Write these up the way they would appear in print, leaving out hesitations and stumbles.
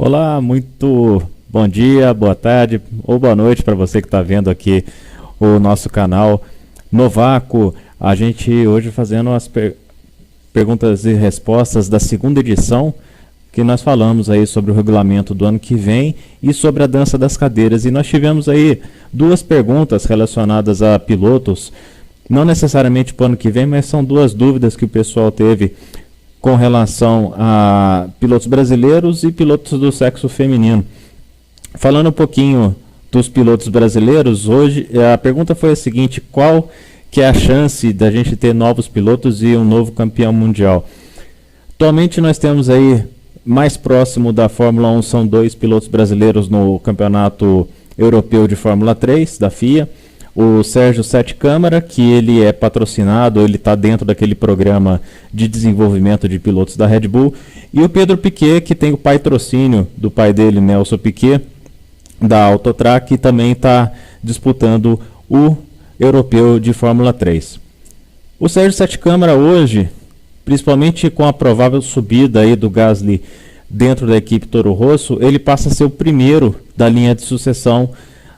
Olá, muito bom dia, boa tarde ou boa noite para você que está vendo aqui o nosso canal Novaco. A gente hoje fazendo as perguntas e respostas da segunda edição, que nós falamos aí sobre o regulamento do ano que vem e sobre a dança das cadeiras. E nós tivemos aí duas perguntas relacionadas a pilotos, não necessariamente para o ano que vem, mas são duas dúvidas que o pessoal teve com relação a pilotos brasileiros e pilotos do sexo feminino. Falando um pouquinho dos pilotos brasileiros, hoje a pergunta foi a seguinte: qual que é a chance da gente ter novos pilotos e um novo campeão mundial? Atualmente nós temos aí, mais próximo da Fórmula 1, são dois pilotos brasileiros no Campeonato Europeu de Fórmula 3 da FIA. O Sérgio Sete Câmara, que ele é patrocinado, ele está dentro daquele programa de desenvolvimento de pilotos da Red Bull, e o Pedro Piquet, que tem o patrocínio do pai dele, Nelson Piquet, da Autotrack, que também está disputando o Europeu de Fórmula 3. O Sérgio Sete Câmara hoje, principalmente com a provável subida aí do Gasly dentro da equipe Toro Rosso, ele passa a ser o primeiro da linha de sucessão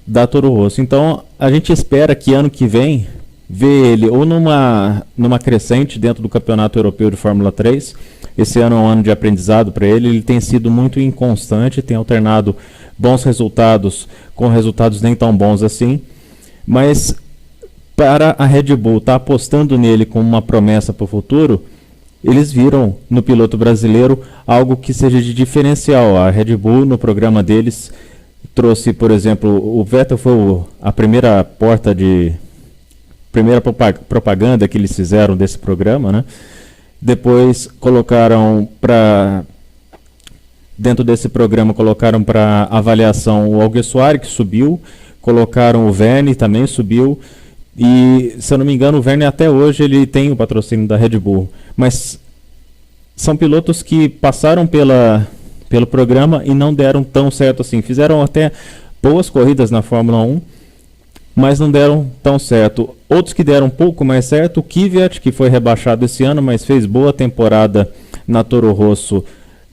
da Toro Rosso. Então a gente espera que ano que vem ver ele ou numa crescente dentro do Campeonato Europeu de Fórmula 3. Esse ano é um ano de aprendizado para ele. Ele tem sido muito inconstante, tem alternado bons resultados com resultados nem tão bons assim, mas para a Red Bull estar apostando nele como uma promessa para o futuro, eles viram no piloto brasileiro algo que seja de diferencial. A Red Bull, no programa deles, trouxe, por exemplo, o Vettel foi a primeira propaganda que eles fizeram desse programa, né? Depois colocaram dentro desse programa, colocaram para avaliação o Alguersuari, que subiu, colocaram o Verne, também subiu, e se eu não me engano o Verne até hoje ele tem o patrocínio da Red Bull, mas são pilotos que passaram pelo programa e não deram tão certo assim. Fizeram até boas corridas na Fórmula 1, mas não deram tão certo. Outros que deram um pouco mais certo, o Kvyat, que foi rebaixado esse ano, mas fez boa temporada na Toro Rosso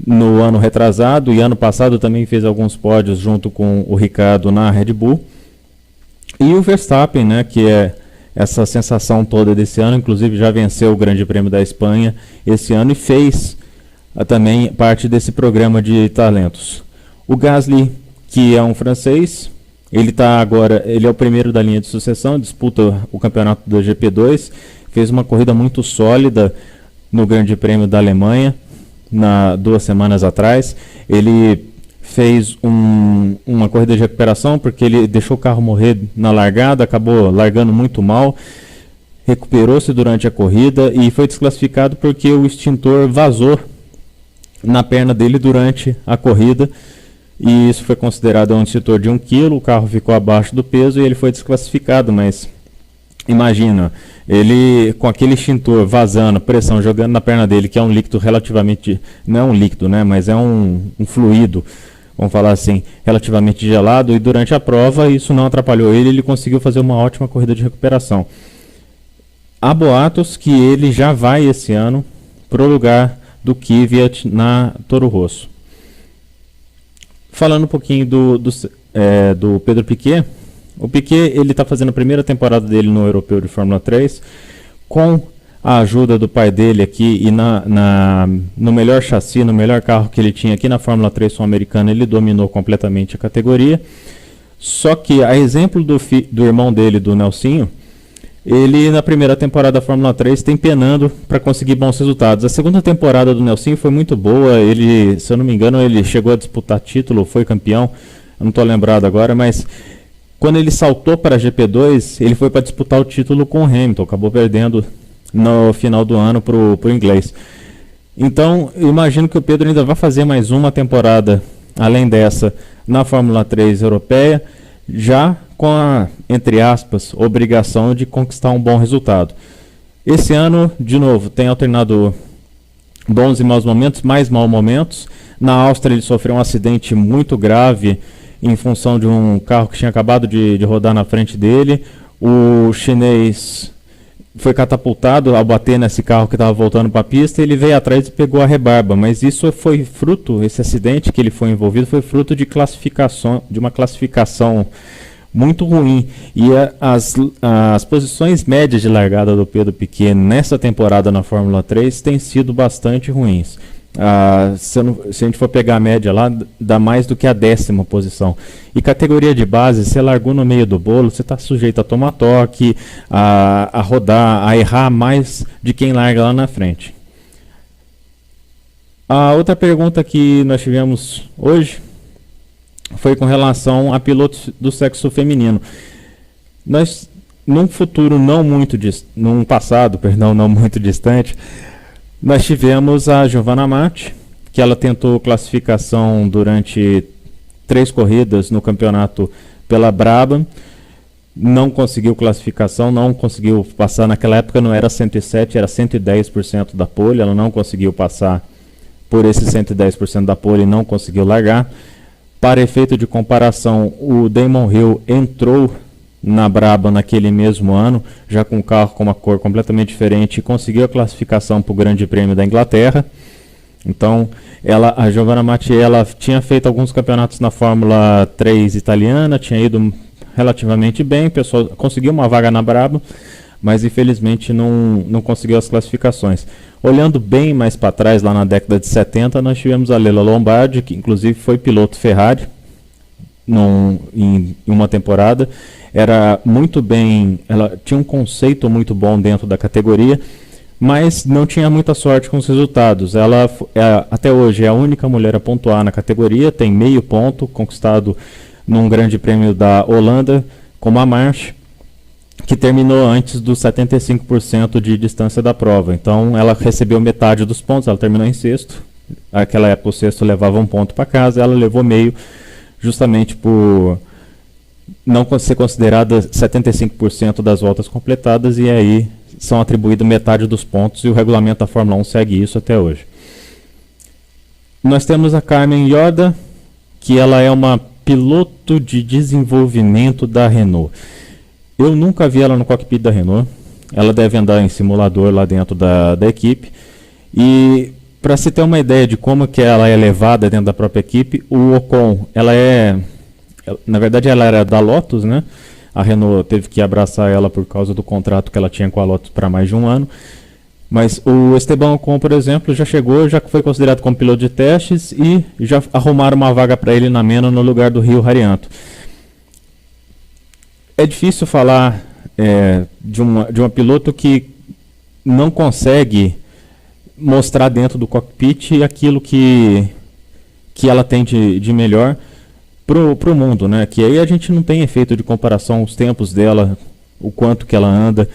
no ano retrasado, e ano passado também fez alguns pódios junto com o Ricciardo na Red Bull. E o Verstappen, né, que é essa sensação toda desse ano, inclusive já venceu o Grande Prêmio da Espanha esse ano e fez também parte desse programa de talentos. O Gasly, que é um francês, ele é o primeiro da linha de sucessão, disputa o campeonato da GP2, fez uma corrida muito sólida no Grande Prêmio da Alemanha, 2 semanas atrás. Ele fez uma corrida de recuperação, porque ele deixou o carro morrer na largada, acabou largando muito mal, recuperou-se durante a corrida e foi desclassificado porque o extintor vazou na perna dele durante a corrida, e isso foi considerado um extintor de 1 kg, o carro ficou abaixo do peso e ele foi desclassificado. Mas imagina, ele com aquele extintor vazando, pressão jogando na perna dele, que é um líquido relativamente, não é um líquido, né, mas é um fluido, vamos falar assim, relativamente gelado, e durante a prova isso não atrapalhou ele conseguiu fazer uma ótima corrida de recuperação. Há boatos que ele já vai esse ano para o lugar do Kvyat na Toro Rosso. Falando um pouquinho do Pedro Piquet, o Piquet ele está fazendo a primeira temporada dele no Europeu de Fórmula 3, com a ajuda do pai dele aqui, e no melhor chassi, no melhor carro que ele tinha aqui na Fórmula 3 sul-americana, ele dominou completamente a categoria. Só que, a exemplo do irmão dele, do Nelsinho, ele na primeira temporada da Fórmula 3 tem penando para conseguir bons resultados. A segunda temporada do Nelsinho foi muito boa, ele, se eu não me engano, ele chegou a disputar título, foi campeão, eu não estou lembrado agora, mas quando ele saltou para a GP2, ele foi para disputar o título com o Hamilton, acabou perdendo no final do ano para o inglês. Então, eu imagino que o Pedro ainda vai fazer mais uma temporada, além dessa, na Fórmula 3 europeia, já com a, entre aspas, obrigação de conquistar um bom resultado. Esse ano, de novo, tem alternado bons e maus momentos, mais maus momentos. Na Áustria ele sofreu um acidente muito grave em função de um carro que tinha acabado de rodar na frente dele. O chinês foi catapultado ao bater nesse carro que estava voltando para a pista, ele veio atrás e pegou a rebarba, mas isso foi fruto, esse acidente que ele foi envolvido foi fruto de uma classificação muito ruim, e as posições médias de largada do Pedro Piquet nessa temporada na Fórmula 3 têm sido bastante ruins. Se a gente for pegar a média lá, dá mais do que a 10ª posição. E categoria de base, você largou no meio do bolo, você está sujeito a tomar toque, a rodar, a errar mais de quem larga lá na frente. A outra pergunta que nós tivemos hoje foi com relação a pilotos do sexo feminino. Nós, num passado não muito distante, nós tivemos a Giovanna Matti, que ela tentou classificação durante 3 corridas no campeonato pela Brabham, não conseguiu classificação, não conseguiu passar, naquela época não era 107, era 110% da pole, ela não conseguiu passar por esse 110% da pole e não conseguiu largar. Para efeito de comparação, o Damon Hill entrou na Brabham naquele mesmo ano, já com um carro com uma cor completamente diferente, e conseguiu a classificação para o Grande Prêmio da Inglaterra. Então, a Giovanna Matti, ela tinha feito alguns campeonatos na Fórmula 3 italiana, tinha ido relativamente bem, conseguiu uma vaga na Brabham, mas infelizmente não conseguiu as classificações. Olhando bem mais para trás, lá na década de 70, nós tivemos a Leila Lombardi, que inclusive foi piloto Ferrari em uma temporada. Era muito bem, ela tinha um conceito muito bom dentro da categoria, mas não tinha muita sorte com os resultados. Ela até hoje é a única mulher a pontuar na categoria, tem meio ponto conquistado num Grande Prêmio da Holanda, como a March, que terminou antes dos 75% de distância da prova. Então ela recebeu metade dos pontos, ela terminou em sexto. Naquela época o sexto levava 1 ponto para casa, ela levou meio, justamente por não ser considerada 75% das voltas completadas, e aí são atribuídos metade dos pontos, e o regulamento da Fórmula 1 segue isso até hoje. Nós temos a Carmen Yorda, que ela é uma piloto de desenvolvimento da Renault. Eu nunca vi ela no cockpit da Renault, ela deve andar em simulador lá dentro da equipe, e para se ter uma ideia de como que ela é levada dentro da própria equipe, o Ocon, na verdade ela era da Lotus, né? A Renault teve que abraçar ela por causa do contrato que ela tinha com a Lotus para mais de 1 ano. Mas o Esteban Ocon, por exemplo, já foi considerado como piloto de testes, e já arrumaram uma vaga para ele na MENA no lugar do Rio Harianto. É difícil falar de uma piloto que não consegue mostrar dentro do cockpit aquilo que ela tem de melhor pro mundo, né? Que aí a gente não tem efeito de comparação, os tempos dela, o quanto que ela anda.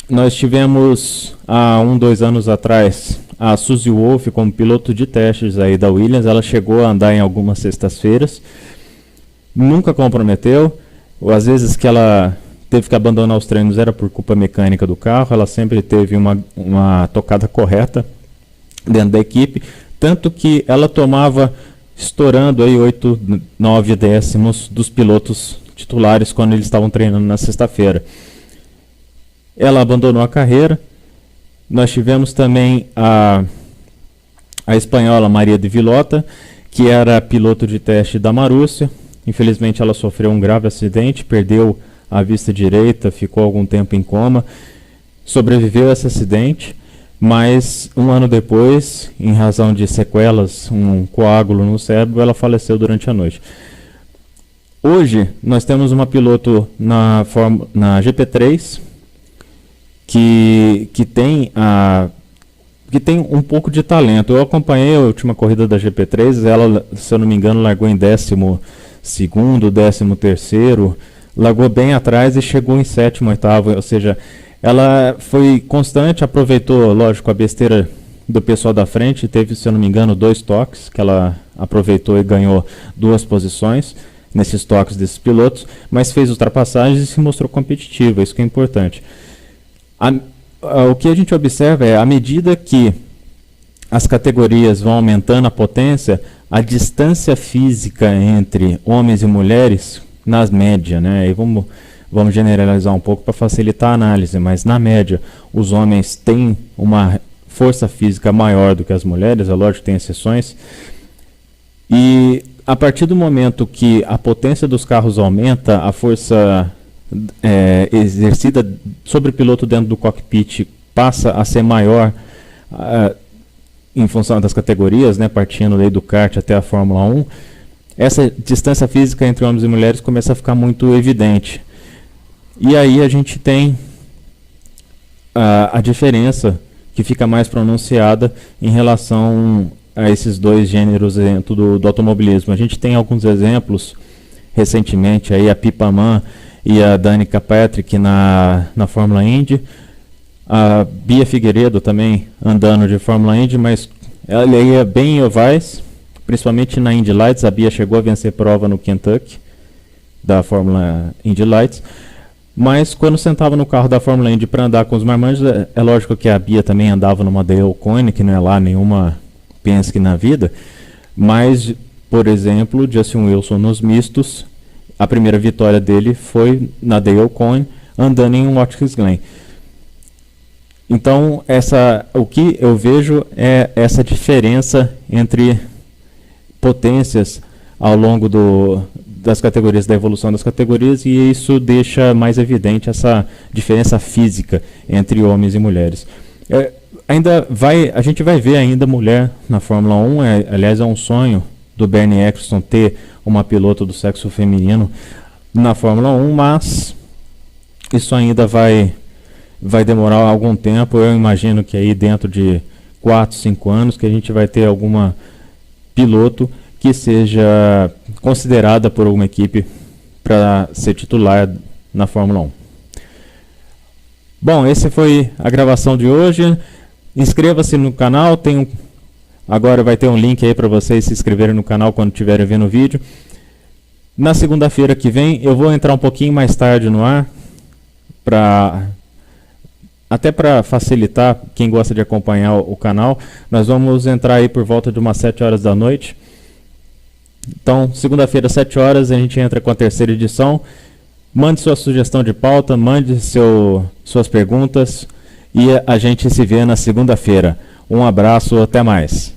Nós tivemos há 2 anos atrás a Suzy Wolff como piloto de testes aí da Williams. Ela chegou a andar em algumas sextas-feiras, nunca comprometeu. Às vezes que ela teve que abandonar os treinos era por culpa mecânica do carro, ela sempre teve uma tocada correta dentro da equipe, tanto que ela tomava estourando aí 8, 9 décimos dos pilotos titulares quando eles estavam treinando na sexta-feira. Ela abandonou a carreira. Nós tivemos também a espanhola Maria de Villota, que era piloto de teste da Marussia. Infelizmente ela sofreu um grave acidente, perdeu a vista direita, ficou algum tempo em coma, sobreviveu a esse acidente, mas 1 ano depois, em razão de sequelas, um coágulo no cérebro, ela faleceu durante a noite. Hoje nós temos uma piloto na GP3 que tem um pouco de talento. Eu acompanhei a última corrida da GP3, ela, se eu não me engano, largou em 12º, 13º, largou bem atrás e chegou em 7º, 8º, ou seja, ela foi constante, aproveitou, lógico, a besteira do pessoal da frente, teve, se eu não me engano, 2 toques, que ela aproveitou e ganhou 2 posições nesses toques desses pilotos, mas fez ultrapassagens e se mostrou competitiva, isso que é importante. O que a gente observa é, à medida que as categorias vão aumentando a potência, a distância física entre homens e mulheres, nas médias, né? E vamos vamos generalizar um pouco para facilitar a análise, mas na média os homens têm uma força física maior do que as mulheres, é lógico que tem exceções, e a partir do momento que a potência dos carros aumenta, a força exercida sobre o piloto dentro do cockpit passa a ser maior em função das categorias, né, partindo daí do kart até a Fórmula 1, essa distância física entre homens e mulheres começa a ficar muito evidente. E aí a gente tem a diferença que fica mais pronunciada em relação a esses dois gêneros dentro do automobilismo. A gente tem alguns exemplos recentemente, aí a Pippa Mann e a Danica Patrick na Fórmula Indy, a Bia Figueiredo também andando de Fórmula Indy, mas ela ia bem em ovais, principalmente na Indy Lights. A Bia chegou a vencer prova no Kentucky da Fórmula Indy Lights, mas quando sentava no carro da Fórmula Indy para andar com os marmanjos, é lógico que a Bia também andava numa Dale Coyne, que não é lá nenhuma Penske na vida, mas, por exemplo, Justin Wilson nos mistos, a primeira vitória dele foi na Dale Coyne, andando em um Watkins Glen. Então, o que eu vejo é essa diferença entre potências ao longo das categorias, da evolução das categorias, e isso deixa mais evidente essa diferença física entre homens e mulheres. A gente vai ver ainda mulher na Fórmula 1, aliás é um sonho do Bernie Eccleston ter uma piloto do sexo feminino na Fórmula 1, mas isso ainda vai demorar algum tempo. Eu imagino que aí dentro de 4, 5 anos que a gente vai ter alguma piloto que seja considerada por alguma equipe para ser titular na Fórmula 1. Bom, essa foi a gravação de hoje. Inscreva-se no canal, agora vai ter um link aí para vocês se inscreverem no canal quando estiverem vendo o vídeo. Na segunda-feira que vem eu vou entrar um pouquinho mais tarde no ar, até para facilitar quem gosta de acompanhar o canal. Nós vamos entrar aí por volta de umas 7 horas da noite. Então, segunda-feira, 7 horas, a gente entra com a terceira edição. Mande sua sugestão de pauta, mande suas perguntas e a gente se vê na segunda-feira. Um abraço, até mais.